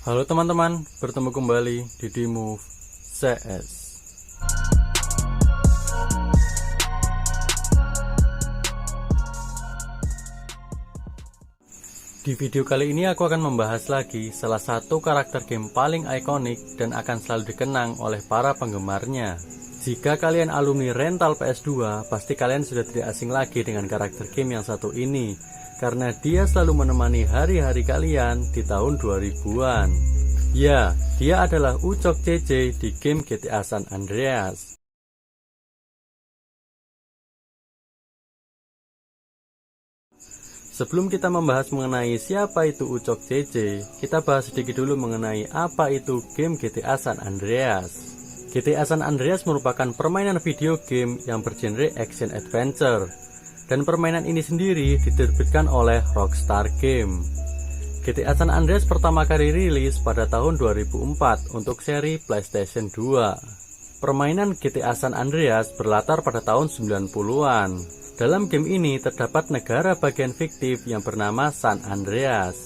Halo teman-teman, bertemu kembali di Dimove CS. Di video kali ini aku akan membahas lagi salah satu karakter game paling ikonik dan akan selalu dikenang oleh para penggemarnya. Jika kalian alumni rental PS2, pasti kalian sudah tidak asing lagi dengan karakter game yang satu ini, karena dia selalu menemani hari-hari kalian di tahun 2000-an. Ya, dia adalah Ucok CC di game GTA San Andreas. Sebelum kita membahas mengenai siapa itu Ucok CC, kita bahas sedikit dulu mengenai apa itu game GTA San Andreas. GTA San Andreas merupakan permainan video game yang bergenre action adventure, dan permainan ini sendiri diterbitkan oleh Rockstar Game. GTA San Andreas pertama kali rilis pada tahun 2004 untuk seri PlayStation 2. Permainan GTA San Andreas berlatar pada tahun 90-an. Dalam game ini terdapat negara bagian fiktif yang bernama San Andreas.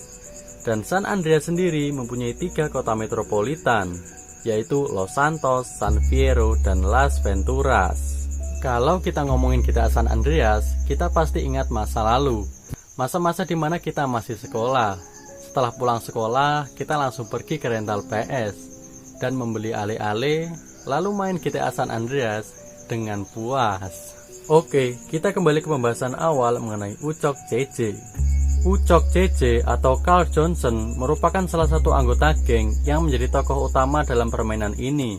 Dan San Andreas sendiri mempunyai 3 kota metropolitan, yaitu Los Santos, San Fierro, dan Las Venturas. Kalau kita ngomongin GTA San Andreas, kita pasti ingat masa lalu, masa-masa dimana kita masih sekolah. Setelah pulang sekolah, kita langsung pergi ke rental PS dan membeli ale-ale, lalu main GTA San Andreas dengan puas. Oke, kita kembali ke pembahasan awal mengenai Ucok CC. Ucok CC atau Carl Johnson merupakan salah satu anggota geng yang menjadi tokoh utama dalam permainan ini.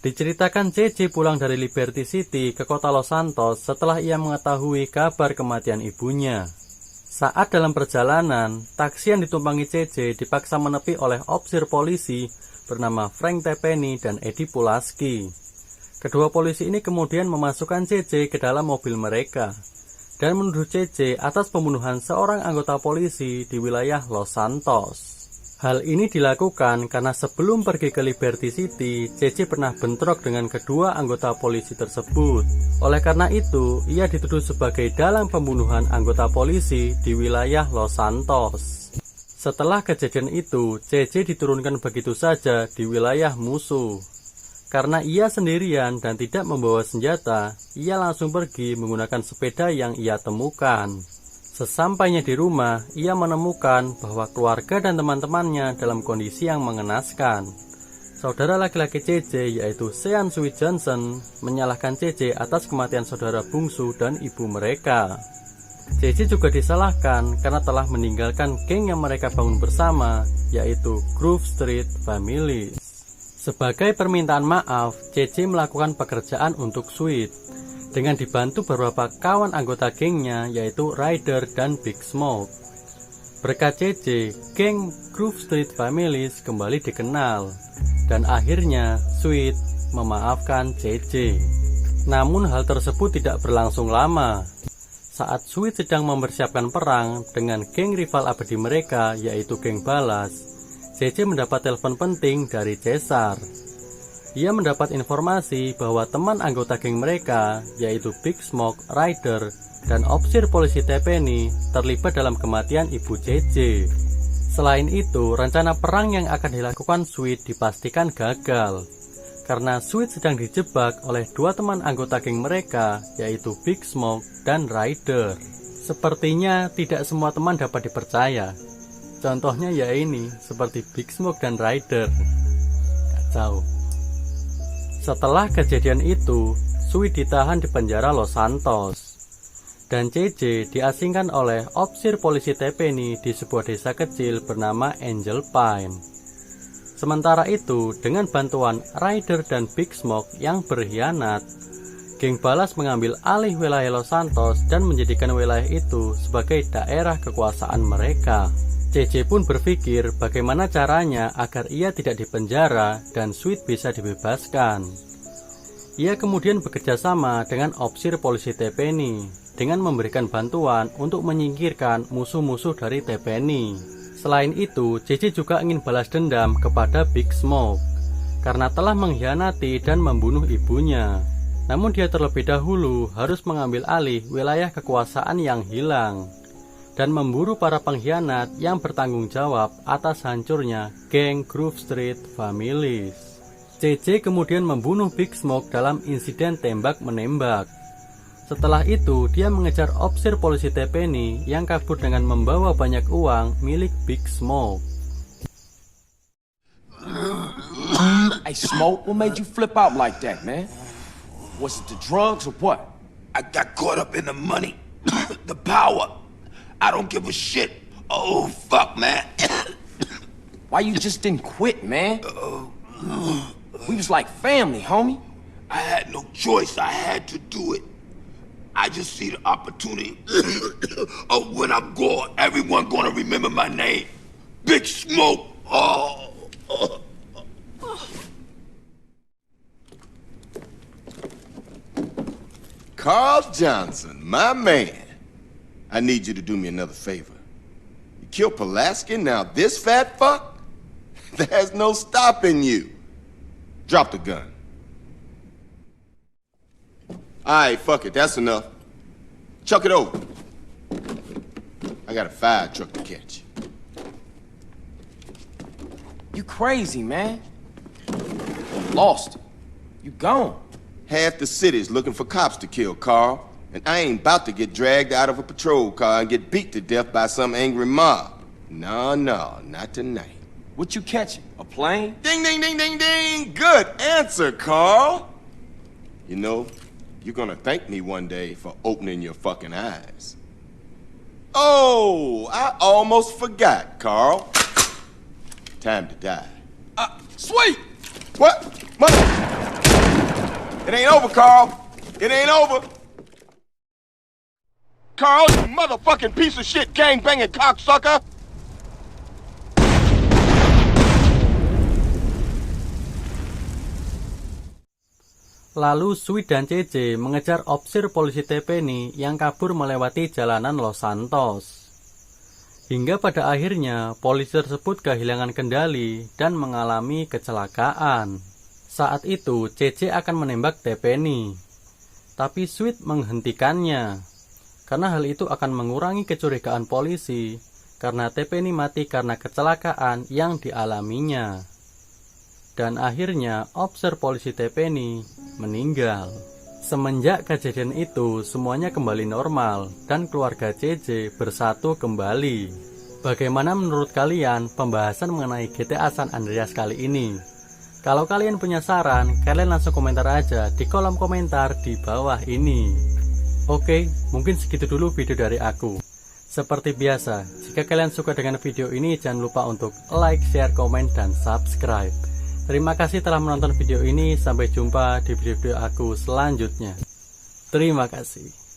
Diceritakan CC pulang dari Liberty City ke kota Los Santos setelah ia mengetahui kabar kematian ibunya. Saat dalam perjalanan, taksi yang ditumpangi CC dipaksa menepi oleh opsir polisi bernama Frank Tepeny dan Eddie Pulaski. Kedua polisi ini kemudian memasukkan CC ke dalam mobil mereka dan menuduh CC atas pembunuhan seorang anggota polisi di wilayah Los Santos. Hal ini dilakukan karena sebelum pergi ke Liberty City, CC pernah bentrok dengan kedua anggota polisi tersebut. Oleh karena itu, ia dituduh sebagai dalang pembunuhan anggota polisi di wilayah Los Santos. Setelah kejadian itu, CC diturunkan begitu saja di wilayah musuh. Karena ia sendirian dan tidak membawa senjata, ia langsung pergi menggunakan sepeda yang ia temukan. Sesampainya di rumah, ia menemukan bahwa keluarga dan teman-temannya dalam kondisi yang mengenaskan. Saudara laki-laki CC yaitu Sean Sweet Johnson menyalahkan CC atas kematian saudara bungsu dan ibu mereka. CC juga disalahkan karena telah meninggalkan geng yang mereka bangun bersama, yaitu Grove Street Families. Sebagai permintaan maaf, CC melakukan pekerjaan untuk Sweet dengan dibantu beberapa kawan anggota gengnya yaitu Ryder dan Big Smoke. Berkat CC, geng Grove Street Families kembali dikenal dan akhirnya Sweet memaafkan CC. Namun hal tersebut tidak berlangsung lama. Saat Sweet sedang mempersiapkan perang dengan geng rival abadi mereka yaitu geng Balas, CC mendapat telepon penting dari Cesar. Ia mendapat informasi bahwa teman anggota geng mereka, yaitu Big Smoke, Ryder, dan opsir polisi Tepeny terlibat dalam kematian ibu CC. Selain itu, rencana perang yang akan dilakukan Sweet dipastikan gagal, karena Sweet sedang dijebak oleh dua teman anggota geng mereka, yaitu Big Smoke dan Ryder. Sepertinya tidak semua teman dapat dipercaya. Contohnya ya ini, seperti Big Smoke dan Ryder. Kacau. Setelah kejadian itu, Sweet ditahan di penjara Los Santos. Dan CC diasingkan oleh opsir polisi Tepeny di sebuah desa kecil bernama Angel Pine. Sementara itu, dengan bantuan Ryder dan Big Smoke yang berkhianat, geng Balas mengambil alih wilayah Los Santos dan menjadikan wilayah itu sebagai daerah kekuasaan mereka. CC pun berpikir bagaimana caranya agar ia tidak dipenjara dan Sweet bisa dibebaskan. Ia kemudian bekerja sama dengan opsir polisi Tepeny dengan memberikan bantuan untuk menyingkirkan musuh-musuh dari Tepeny. Selain itu, CC juga ingin balas dendam kepada Big Smoke karena telah mengkhianati dan membunuh ibunya. Namun dia terlebih dahulu harus mengambil alih wilayah kekuasaan yang hilang. dan memburu para pengkhianat yang bertanggung jawab atas hancurnya geng Grove Street Families. CJ kemudian membunuh Big Smoke dalam insiden tembak-menembak. Setelah itu, dia mengejar opsir polisi Tepeni yang kabur dengan membawa banyak uang milik Big Smoke. Hey, Smoke, what made you flip out like that, man? Was it the drugs or what? I got caught up in the money, the power. I don't give a shit. Oh, fuck, man. Why you just didn't quit, man? We was like family, homie. I had no choice. I had to do it. I just see the opportunity of when I'm gone, everyone gonna remember my name. Big Smoke. Carl Johnson, my man. I need you to do me another favor. You killed Pulaski, now this fat fuck? There's no stopping you. Drop the gun. Alright, fuck it, that's enough. Chuck it over. I got a fire truck to catch. You crazy, man. You lost it. You gone. Half the city's looking for cops to kill, Carl. And I ain't about to get dragged out of a patrol car and get beat to death by some angry mob. No, not tonight. What you catching? A plane? Ding, ding, ding, ding, ding! Good answer, Carl! You know, you're gonna thank me one day for opening your fucking eyes. Oh, I almost forgot, Carl. Time to die. Sweet! What? Mother... It ain't over, Carl. It ain't over. Carl, you motherfucking piece of shit gang-banging cocksucker! Lalu Sweet dan CJ mengejar opsir polisi Tepeni yang kabur melewati jalanan Los Santos. Hingga pada akhirnya polisi tersebut kehilangan kendali dan mengalami kecelakaan. Saat itu CJ akan menembak Tepeni, tapi Sweet menghentikannya karena hal itu akan mengurangi kecurigaan polisi karena Tepeni mati karena kecelakaan yang dialaminya. Dan akhirnya opsir polisi Tepeni meninggal. Semenjak kejadian itu semuanya kembali normal dan keluarga CJ bersatu kembali. Bagaimana menurut kalian pembahasan mengenai GTA San Andreas kali ini? Kalau kalian punya saran, kalian langsung komentar aja di kolom komentar di bawah ini. Oke, mungkin segitu dulu video dari aku. Seperti biasa, jika kalian suka dengan video ini, jangan lupa untuk like, share, komen, dan subscribe. Terima kasih telah menonton video ini, sampai jumpa di video-video aku selanjutnya. Terima kasih.